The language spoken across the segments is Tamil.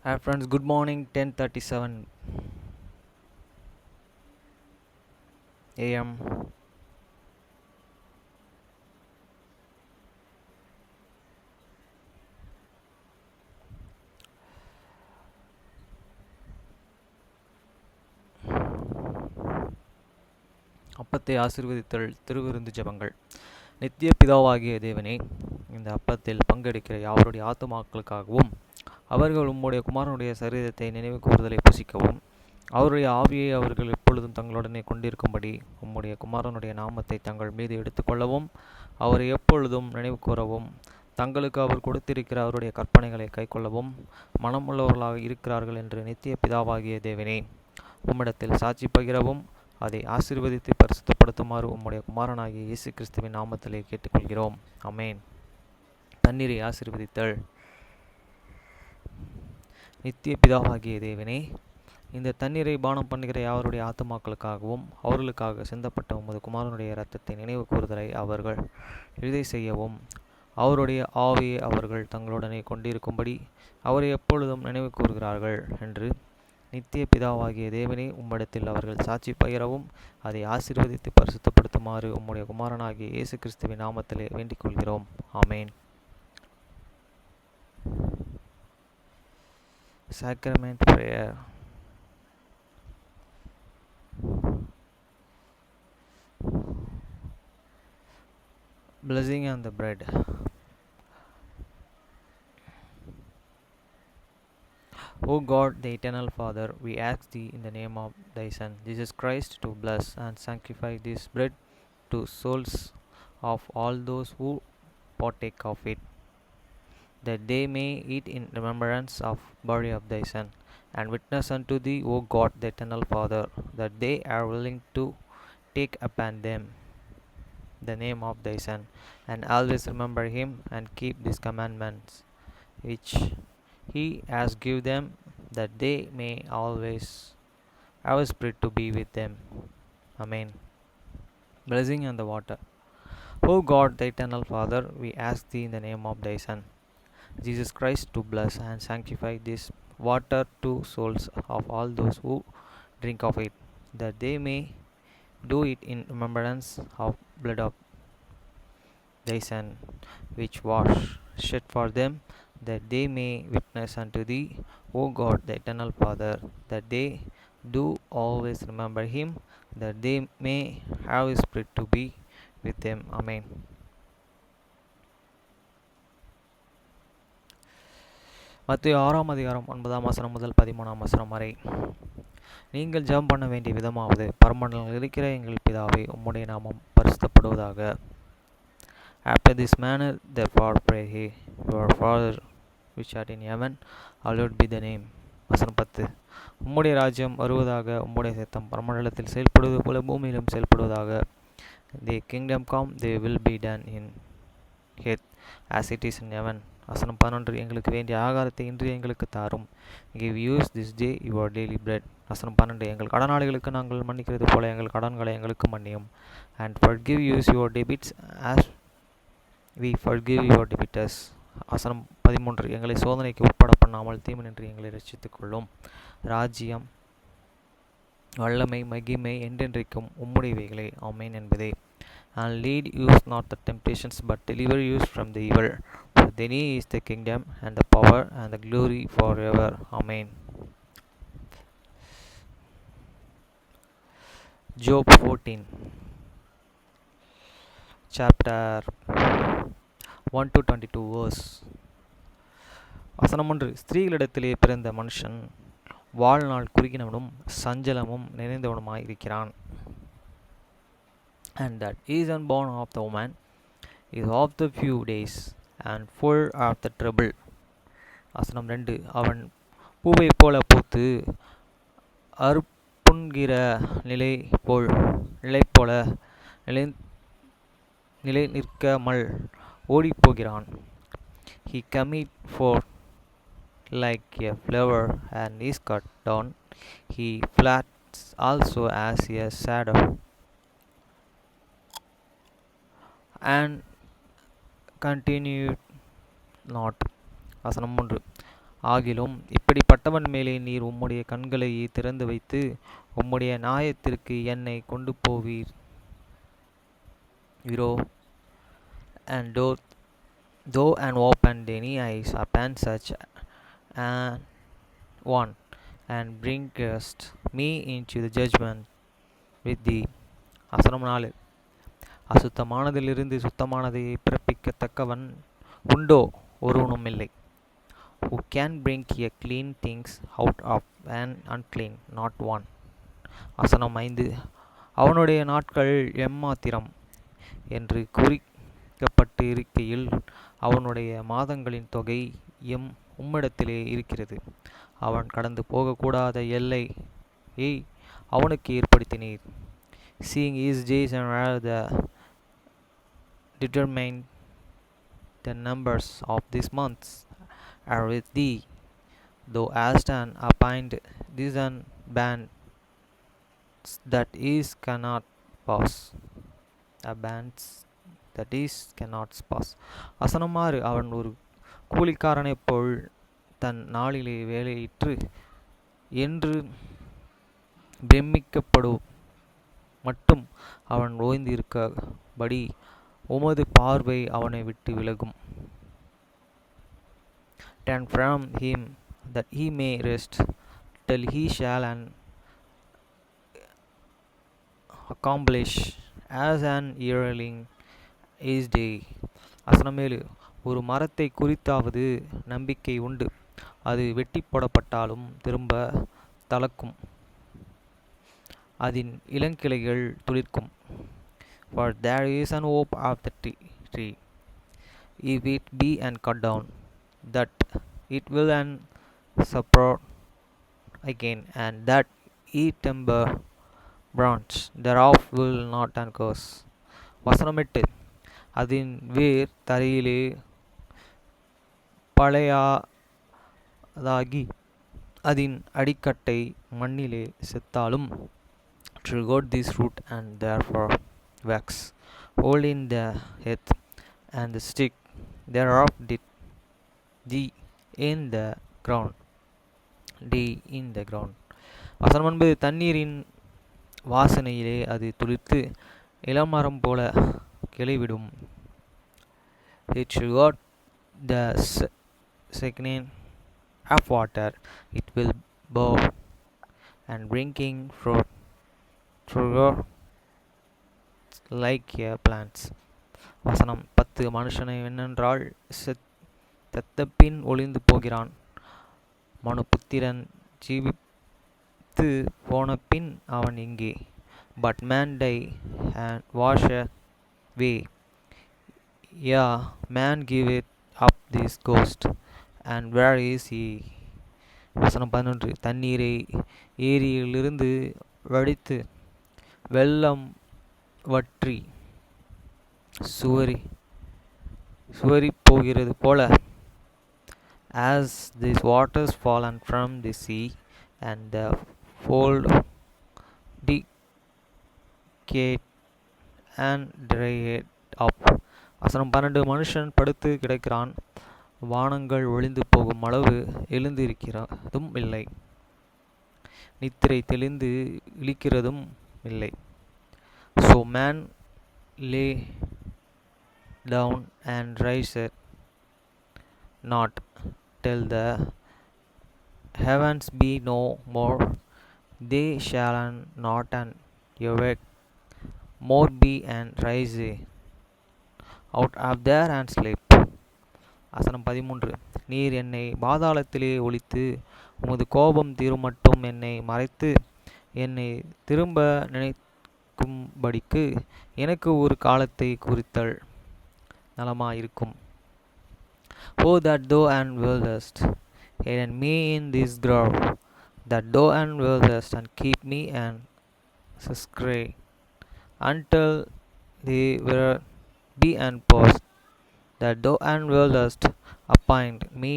Hi friends, good morning. 10:37 a.m. அப்பத்தை ஆசீர்வதித்தல் திருவிருந்து ஜெபங்கள். நித்திய பிதாவாகிய தேவனே, இந்த அப்பத்தில் பங்கெடுக்கிற யாவருடைய ஆத்துமாக்களுக்காகவும் அவர்கள் உம்முடைய குமாரனுடைய சரீரத்தை நினைவு கூறுதலை புசிக்கவும் அவருடைய ஆவியை அவர்கள் எப்பொழுதும் தங்களுடனே கொண்டிருக்கும்படி உம்முடைய குமாரனுடைய நாமத்தை தங்கள் மீது எடுத்துக்கொள்ளவும் அவரை எப்பொழுதும் நினைவு கூறவும் தங்களுக்கு அவர் கொடுத்திருக்கிற அவருடைய கற்பனைகளை கைக்கொள்ளவும் மனமுள்ளவர்களாக இருக்கிறார்கள் என்று நித்திய பிதாவாகிய தேவனே உம்மிடத்தில் சாட்சி பகிரவும் அதை ஆசீர்வதித்து பரிசுத்தப்படுத்துமாறு உம்முடைய குமாரனாகிய இயேசு கிறிஸ்துவின் நாமத்திலே கேட்டுக்கொள்கிறோம். அமேன். தண்ணீரை ஆசீர்வதித்தல். நித்திய பிதாவாகிய தேவனே, இந்த தண்ணீரை பானம் பண்ணுகிற யாவருடைய ஆத்துமாக்களுக்காகவும் அவர்களுக்காக சிந்தப்பட்ட உமது குமாரனுடைய இரத்தத்தை நினைவு கூறுதலை அவர்கள் இதை செய்யவும் அவருடைய ஆவியை அவர்கள் தங்களுடனே கொண்டிருக்கும்படி அவரை எப்பொழுதும் நினைவு கூறுகிறார்கள் என்று நித்திய பிதாவாகிய தேவனே உம்மிடத்தில் அவர்கள் சாட்சி பகிரவும் அதை ஆசீர்வதித்து பரிசுத்தப்படுத்துமாறு உம்முடைய குமாரனாகிய இயேசு கிறிஸ்துவின் நாமத்திலே வேண்டிக் கொள்கிறோம். ஆமேன். Sacrament prayer. Blessing on the bread. O God, the eternal Father, we ask thee in the name of thy Son, Jesus Christ, to bless and sanctify this bread to souls of all those who partake of it, that they may eat in remembrance of body of thy Son, and witness unto thee, O God, the eternal Father, that they are willing to take upon them the name of thy Son, and always remember him and keep these commandments which he has given them, that they may always have a spirit to be with them. Amen. Blessing on the water. O God, the eternal Father, we ask thee in the name of thy Son, Jesus Christ, to bless and sanctify this water to souls of all those who drink of it, that they may do it in remembrance of blood of thy Son, which was shed for them, that they may witness unto thee, O God, the eternal Father, that they do always remember him, that they may have his spirit to be with them. Amen. மத்தேயு 6 அதிகாரம் 9 முதல் 13 வரை. நீங்கள் ஜெபம் பண்ண வேண்டிய விதமாவது, பரமண்டலங்களில் இருக்கிற எங்கள் பிதாவே, உம்முடைய நாமம் பரிசுத்தப்படுவதாக. After this manner therefore pray ye, your Father which art in heaven, hallowed be thy name. வசனம் 10. உம்முடைய ராஜ்யம் வருவதாக, உம்முடைய சித்தம் பரமண்டலத்தில் செயல்படுவது போல பூமியிலும் செயல்படுவதாக. The kingdom come, they will be done in earth as it is in heaven. வசனம் 11. எங்களுக்கு வேண்டிய ஆகாரத்தை இன்று எங்களுக்கு தாரும். Give us this day your daily bread. வசனம் 12. எங்கள் கடனாளிகளுக்கு நாங்கள் மன்னிக்கிறது போல எங்கள் கடன்களை எங்களுக்கு மன்னியும். And forgive us your debits as we forgive your debtors. வசனம் 13. எங்களை சோதனைக்கு உட்பட பண்ணாமல் தீமனின்றி எங்களை ரட்சித்துக் கொள்ளும். ராஜ்யம், வல்லமை, மகிமை என்றென்றைக்கும் உம்முடையவைகளே. ஆமென் என்பதே. And lead us not the temptations, but deliver us from the evil. For thine is the kingdom and the power and the glory forever. Amen. Job 14 chapter 1 to 22 verse. வசனம் 1. ஸ்திரீகளிடத்திலே பிறந்த மனுஷன் வாழ்நாள் குறுகினவனும் சஞ்சலமும் நிறைந்தவனுமாய் இருக்கிறான். And that is unborn of the woman is of the few days and full of the trouble. வசனம் 2. அவன் பூவை போல பூத்து அறுப்புண்கிற நிலை போல நிலை நிற்காமல் ஓடிப்போகிறான். He cometh forth like a flower and is cut down. He flats also as a shadow and continued not. வசனம் 3. ஆகிலும் இப்படிப்பட்டவன் மேலே நீர் உம்முடைய கண்களை திறந்து வைத்து உம்முடைய நியாயத்திற்கு என்னை கொண்டு போவீரோ, and though and open thine eyes upon such an one, and bringest me into the judgment with thee. வசனம் 4. அசுத்தமானதிலிருந்து சுத்தமானதை பிறப்பிக்கத்தக்கவன் உண்டோ? ஒருவனும் இல்லை. Who can bring a clean things out of an unclean? Not one. வசனம் 5. அவனுடைய நாட்கள் எம்மாத்திரம் என்று குறிக்கப்பட்டு இருக்கையில் அவனுடைய மாதங்களின் தொகை உம்மிடத்திலே இருக்கிறது. அவன் கடந்து போகக்கூடாத எல்லையை அவனுக்கு ஏற்படுத்தினீர். Seeing his days and where the determined the numbers of these months are with thee, thou hast an appoint this and band that is cannot pass. Bands that is cannot pass. வசனம் 6. அவன் ஒரு கூலிக்காரனைப் போல் தன் நாளிலே வேலையிற்று என்று பிரமிக்கப்படும் மட்டும் அவன் ஓய்ந்திருக்கபடி உமது பார்வை அவனை விட்டு விலகும். Turn from him that he may rest till he shall and accomplish as an yearling is day. வசனம் 7. ஒரு மரத்தை குறித்தாவது நம்பிக்கை உண்டு, அது வெட்டி போடப்பட்டாலும் திரும்ப தளர்க்கும், அதன் இளங்கிளைகள் துளிர்க்கும். For there is an hope of the tree, if it be and cut down, that it will and sprout again, and that ye timber branch thereof will not and curse. வசனம் 8. அதன் வேர் தரையிலே பழையதாகி அதன் அடிக்கட்டை மண்ணிலே செத்தாலும் true God this root and therefore wax hold in the earth, and the stick thereof did thee in the ground. வசனம் 9. தண்ணீரின் வாசனையிலே அது துளிர்த்து இளமரம் போல கிளைவிடும். It got the second of water, it will bow and bringing fruit like a plants. வசனம் 10. மனுஷனை என்னென்றால் செத்தபின் ஒளிந்து போகிறான், மனுபுத்திரன் ஜீவித்து போன பின் அவன் எங்கே? But man die and wash away, yeah, man give it up this ghost, and where is he? வசனம் 11. தண்ணீரை ஏரியிலிருந்து வடித்து வெள்ளம் வற்றி சுவரி போகிறது போல, as these waters fallen from the sea and the fold decayed and dried up. வசனம் 12. மனுஷன் படுத்து கிடக்கிறான், வானங்கள் ஒளிந்து போகும் அளவு எழுந்திருக்கிறதும் இல்லை, நித்திரை தெளிந்து இழிக்கிறதும் இல்லை. So man lay down and riseth not till the heavens be no more, they shall not and awake more be and rise out of there and sleep. வசனம் 13. நீர் என்னை பாதாளத்திலே ஒளித்து உமது கோபம் தீருமட்டும் என்னை மறைத்து என்னை திரும்ப நினைக்கும்படிக்கு எனக்கு ஒரு காலத்தை குறித்தல் நலமாயிருக்கும். Oh, that thou and wildest hidden me in this grove, that thou and wildest and keep me and secret until they were be and past, that thou and wildest appoint me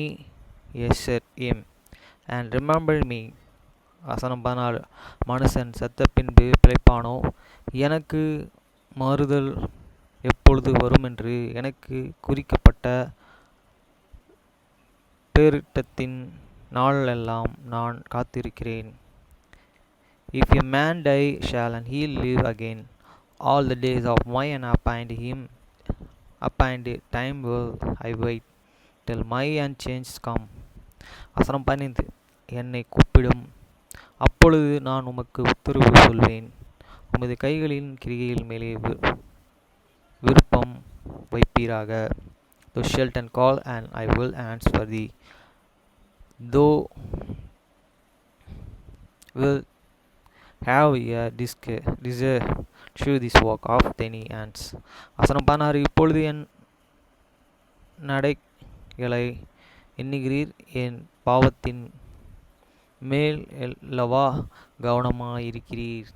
a set him and remember me. வசனம் 14. மனுஷன் செத்த பின்பு பிழைப்பானோ? எனக்கு மாறுதல் எப்பொழுது வரும் என்று எனக்கு குறிக்கப்பட்ட பேரிட்டத்தின் நாளெல்லாம் நான் காத்திருக்கிறேன். If a man die, shall he live again? All the days of my appointed time will I wait, till my change come. வசனம் 15. என்னை கூப்பிடும், அப்பொழுது நான் உமக்கு உத்தரவு சொல்வேன். உமது கைகளின் கிரிகையில் மேலே விருப்பம் வைப்பீராக. Thou shalt call, and I will answer thee. Thou wilt have a desire to this work of thine hands. வசனம் 16. இப்பொழுது என் நடைகளை எண்ணுகிறீர், என் பாவத்தின் மேல் அல்லவா கவனமாயிருக்கிறீர்.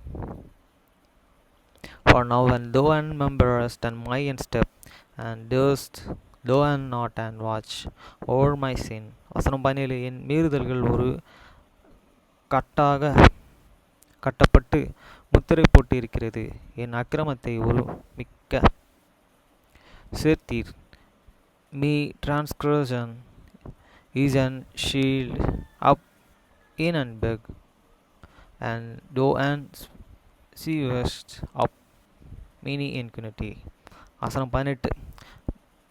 For now when thou rememberest and my step, and dost thou not and watch over my sin. வசனம் 17. என் மீறுதல்கள் ஒரு கட்டாக கட்டப்பட்டு முத்திரை போட்டு இருக்கிறது, என் அக்கிரமத்தை ஒரு மிக்க சேர்த்தீர். Me transgression is an shield up in and beg, and thou and seest up many iniquity. வசனம் 18.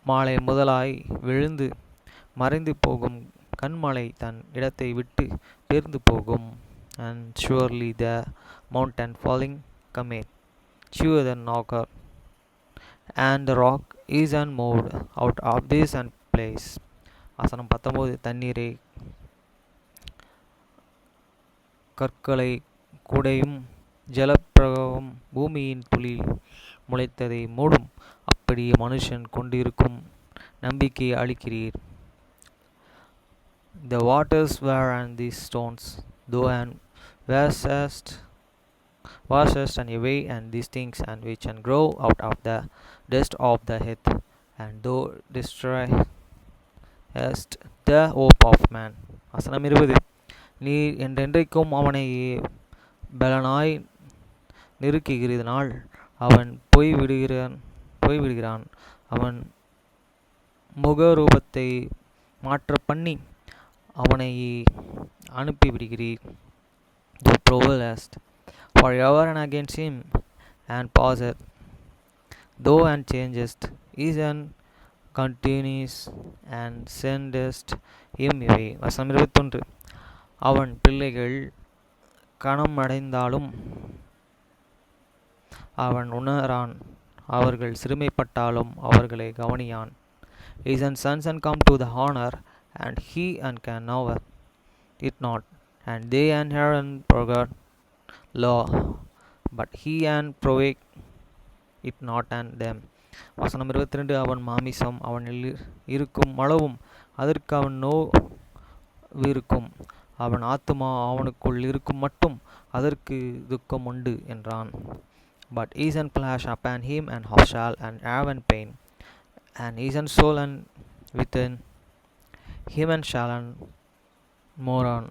மாலை முதலாய் விழுந்து மறைந்து போகும் கண்மலை தன் இடத்தை விட்டு பேர்ந்து போகும். And surely the mountain falling cometh, sure the knocker, and the rock is unmoved out of this place. வசனம் 19. தண்ணீரை கற்களை குடையும், ஜலப்பிரவாகம் பூமியின் துளி முளைத்ததை மூடும். அப்படி மனுஷன் கொண்டிருக்கும் நம்பிக்கையை அளிக்கிறீர். The waters were and these stones, though and washest and away and these things and which and grow out of the dust of the earth, and thou destroyest the hope of man. வசனம் 20. நீ என்றென்றைக்கும் அவனை பலனாய் நெருக்குகிறதினால் அவன் போய்விடுகிறான். அவன் முகரூபத்தை மாற்ற பண்ணி அவனை அனுப்பிவிடுகிறீர். Thou prevailest forever and against him, and pauseth, thou and changest is and continues, and sendest him away. வசனம் 21. அவன் பிள்ளைகள் கனமடைந்தாலும் அவன் உணரான், அவர்கள் சிறுமைப்பட்டாலும் அவர்களை கவனியான். His sons and come to the honor, and he and can know it not, and they and Aaron forgot law, but he and provoked it not and them. வசனம் 22. அவன் மாமிசம் அவனில் இருக்கும் அளவும் அதற்கு அவன் நோவிருக்கும், அவன் ஆத்துமா அவனுக்குள் இருக்கும் மட்டும் அதற்கு துக்கம் உண்டு என்றான். But is and flash upon him and shall and have and pain, and is and soul and within him and shall and mourn.